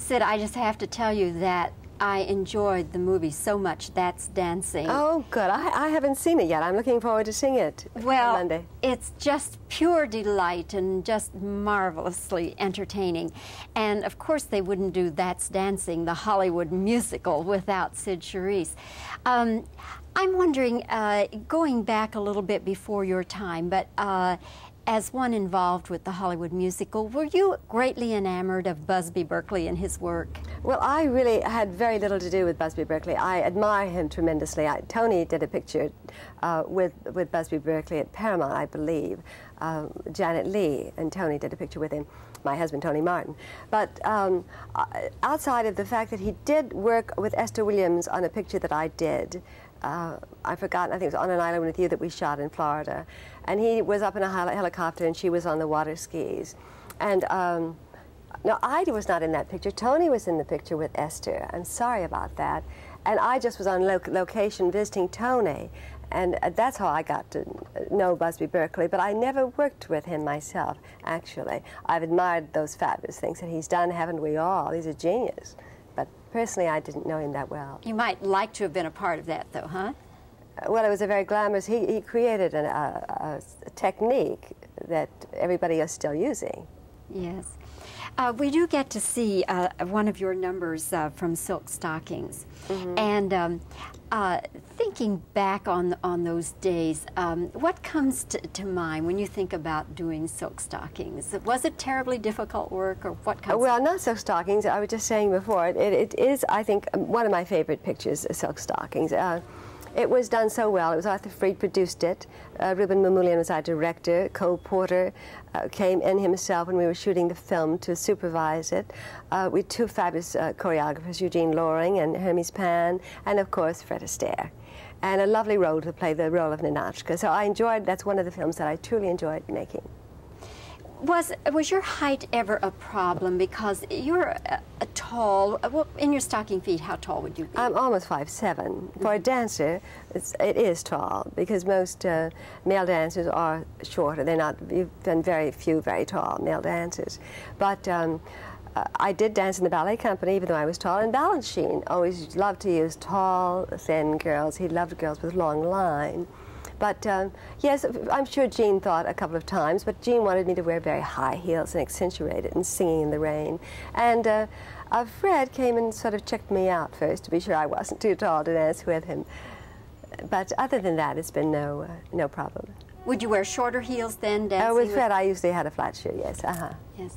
Sid, I just have to tell you that I enjoyed the movie so much. That's Dancing. Oh, good. I haven't seen it yet. I'm looking forward to seeing it on Monday. It's just pure delight and just marvelously entertaining. And of course, they wouldn't do That's Dancing, the Hollywood musical, without Sid Charisse. I'm wondering, going back a little bit before your time, but as one involved with the Hollywood musical, were you greatly enamored of Busby Berkeley and his work? Well, I really had very little to do with Busby Berkeley. I admire him tremendously. Tony did a picture with Busby Berkeley at Paramount, I believe. Janet Leigh and Tony did a picture with him, my husband, Tony Martin. But outside of the fact that he did work with Esther Williams on a picture that I did, I've forgotten, I think it was On an Island with You that we shot in Florida. And he was up in a helicopter and she was on the water skis. And no, I was not in that picture. Tony was in the picture with Esther. I'm sorry about that. And I just was on location visiting Tony. And that's how I got to know Busby Berkeley. But I never worked with him myself, actually. I've admired those fabulous things that he's done, haven't we all? He's a genius. But personally, I didn't know him that well. You might like to have been a part of that, though, huh? Well, it was a very glamorous, he created a technique that everybody is still using. Yes. We do get to see one of your numbers from Silk Stockings. Mm-hmm. And thinking back on those days, what comes to mind when you think about doing Silk Stockings? Was it terribly difficult work, or what comes Well, not Silk Stockings. I was just saying before, it is, I think, one of my favorite pictures, Silk Stockings. It was done so well. It was Arthur Freed produced it. Ruben Mamoulian was our director. Cole Porter came in himself when we were shooting the film to supervise it. We had two fabulous choreographers, Eugene Loring and Hermes Pan, and of course Fred Astaire. And a lovely role to play the role of Ninotchka. So I enjoyed, that's one of the films that I truly enjoyed making. Was your height ever a problem? Because you're a tall, well, in your stocking feet, how tall would you be? I'm almost 5'7". For a dancer, it is tall, because most male dancers are shorter. They're not, you've been very few very tall male dancers. But I did dance in the ballet company, even though I was tall, and Balanchine always loved to use tall, thin girls. He loved girls with long line. But yes, I'm sure Gene thought a couple of times, but Gene wanted me to wear very high heels and accentuate it and singing in the rain. And Fred came and sort of checked me out first to be sure I wasn't too tall to dance with him. But other than that, it's been no problem. Would you wear shorter heels then, dancing? With Fred, I usually had a flat shoe, yes. Yes.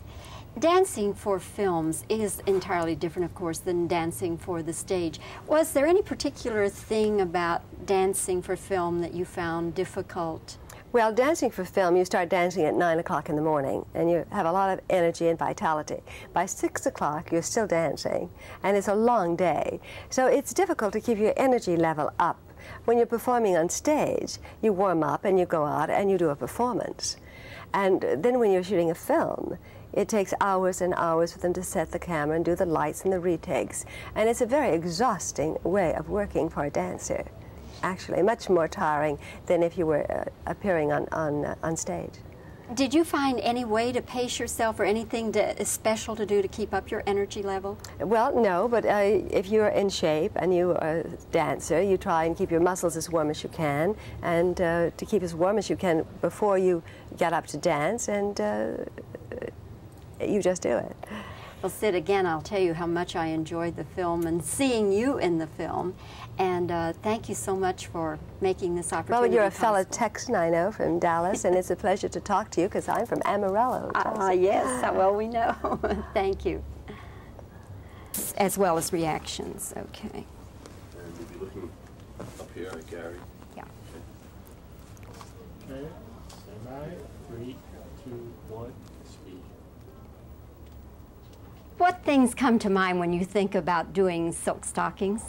Dancing for films is entirely different, of course, than dancing for the stage. Was there any particular thing about dancing for film that you found difficult? Well, dancing for film, you start dancing at 9 o'clock in the morning, and you have a lot of energy and vitality. By 6 o'clock, you're still dancing, and it's a long day. So it's difficult to keep your energy level up. When you're performing on stage, you warm up and you go out and you do a performance. And then when you're shooting a film, it takes hours and hours for them to set the camera and do the lights and the retakes. And it's a very exhausting way of working for a dancer, actually, much more tiring than if you were appearing on stage. Did you find any way to pace yourself or anything special to do to keep up your energy level? Well, no, but if you're in shape and you're a dancer, you try and keep your muscles as warm as you can, and to keep as warm as you can before you get up to dance, and you just do it. Well, Sid, again, I'll tell you how much I enjoyed the film and seeing you in the film. And thank you so much for making this opportunity Well, you're a possible. fellow Texan, I know, from Dallas, and it's a pleasure to talk to you because I'm from Amarillo, Texas. Yes, well, we know. Thank you. As well as reactions, okay. And you'll be looking up here at Gary. Yeah. Okay, stand by. 3, 2, 1, speed. What things come to mind when you think about doing Silk Stockings?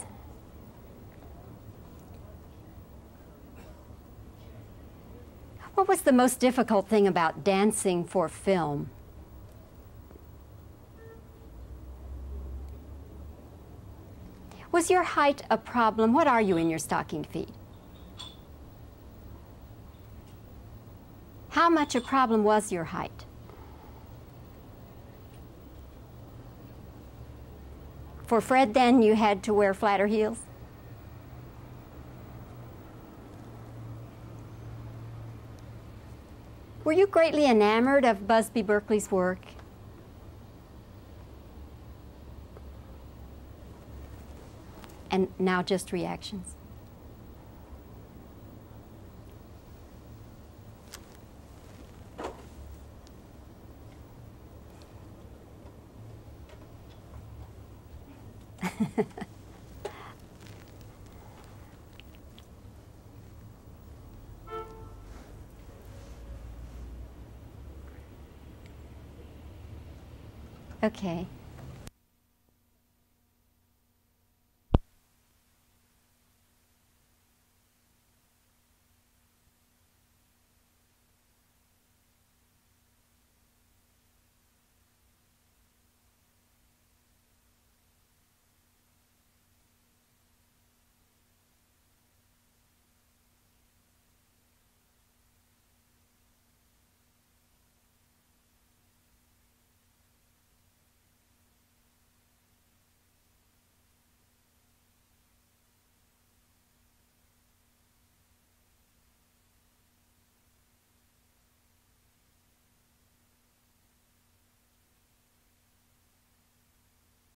What was the most difficult thing about dancing for film? Was your height a problem? What are you in your stocking feet? How much a problem was your height? For Fred, then, you had to wear flatter heels? Were you greatly enamored of Busby Berkeley's work? And now just reactions. Okay.